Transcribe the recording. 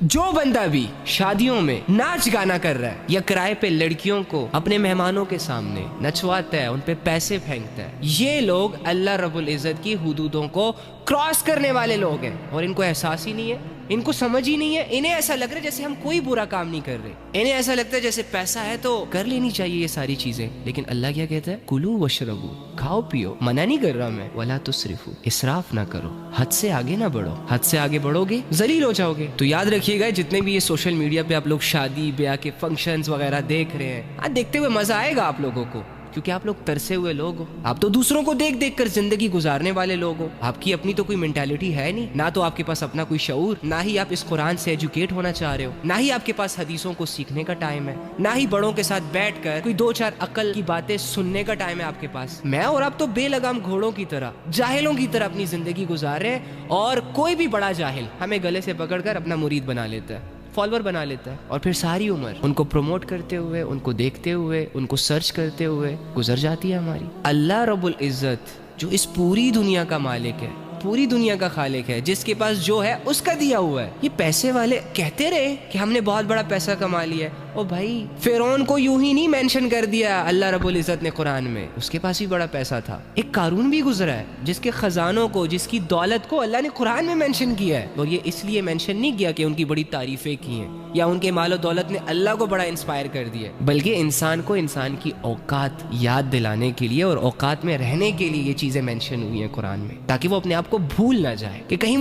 جو بندہ بھی شادیوں میں ناچ گانا کر رہا ہے یا کرائے پہ لڑکیوں کو اپنے مہمانوں کے سامنے نچواتا ہے، ان پہ پیسے پھینکتا ہے، یہ لوگ اللہ رب العزت کی حدودوں کو کراس کرنے والے لوگ ہیں، اور ان کو احساس ہی نہیں ہے، ان کو سمجھ ہی نہیں ہے۔ انہیں ایسا لگ رہا ہے جیسے ہم کوئی برا کام نہیں کر رہے، انہیں ایسا لگتا ہے جیسے پیسہ ہے تو کر لینی چاہیے یہ ساری چیزیں۔ لیکن اللہ کیا کہتا ہے؟ کلو وشربو، کھاؤ پیو، منع نہیں کر رہا میں، ولا تسرفو، اسراف نہ کرو، حد سے آگے نہ بڑھو، حد سے آگے بڑھو گے ذلیل ہو جاؤ گے۔ تو یاد رکھیے گا جتنے بھی یہ سوشل میڈیا پہ آپ لوگ شادی بیاہ کے فنکشنز وغیرہ دیکھ رہے ہیں، دیکھتے ہوئے مزہ آئے گا آپ لوگوں کو، کیونکہ آپ لوگ ترسے ہوئے لوگ ہو، آپ تو دوسروں کو دیکھ دیکھ کر زندگی گزارنے والے لوگ ہو، آپ کی اپنی تو کوئی مینٹالٹی ہے نہیں، نہ تو آپ کے پاس اپنا کوئی شعور، نہ ہی آپ اس قرآن سے ایجوکیٹ ہونا چاہ رہے ہو، نہ ہی آپ کے پاس حدیثوں کو سیکھنے کا ٹائم ہے، نہ ہی بڑوں کے ساتھ بیٹھ کر کوئی دو چار عقل کی باتیں سننے کا ٹائم ہے آپ کے پاس۔ میں اور آپ تو بے لگام گھوڑوں کی طرح، جاہلوں کی طرح اپنی زندگی گزار رہے ہیں، اور کوئی بھی بڑا جاہل ہمیں گلے سے پکڑ کر اپنا مرید بنا لیتا ہے، فالوور بنا لیتا ہے، اور پھر ساری عمر ان کو پروموٹ کرتے ہوئے، ان کو دیکھتے ہوئے، ان کو سرچ کرتے ہوئے گزر جاتی ہے ہماری۔ اللہ رب العزت جو اس پوری دنیا کا مالک ہے، پوری دنیا کا خالق ہے، جس کے پاس جو ہے اس کا دیا ہوا ہے، یہ پیسے والے کہتے رہے کہ ہم نے بہت بڑا پیسہ کما لیا ہے۔ او بھائی، فرعون کو یوں ہی نہیں مینشن کر دیا اللہ رب العزت نے قرآن میں، اس کے پاس بھی بڑا پیسہ تھا۔ ایک قارون بھی گزرا ہے جس کے خزانوں کو، جس کی دولت کو اللہ نے قرآن میں مینشن کیا ہے، اور یہ اس لیے مینشن نہیں کیا کہ ان کی بڑی تعریفیں کی ہیں یا ان کے مال و دولت نے اللہ کو بڑا انسپائر کر دیا، بلکہ انسان کو انسان کی اوقات یاد دلانے کے لیے اور اوقات میں رہنے کے لیے یہ چیزیں مینشن ہوئی ہیں قرآن میں، تاکہ وہ اپنے آپ کو بھول نہ جائے کہ کہیں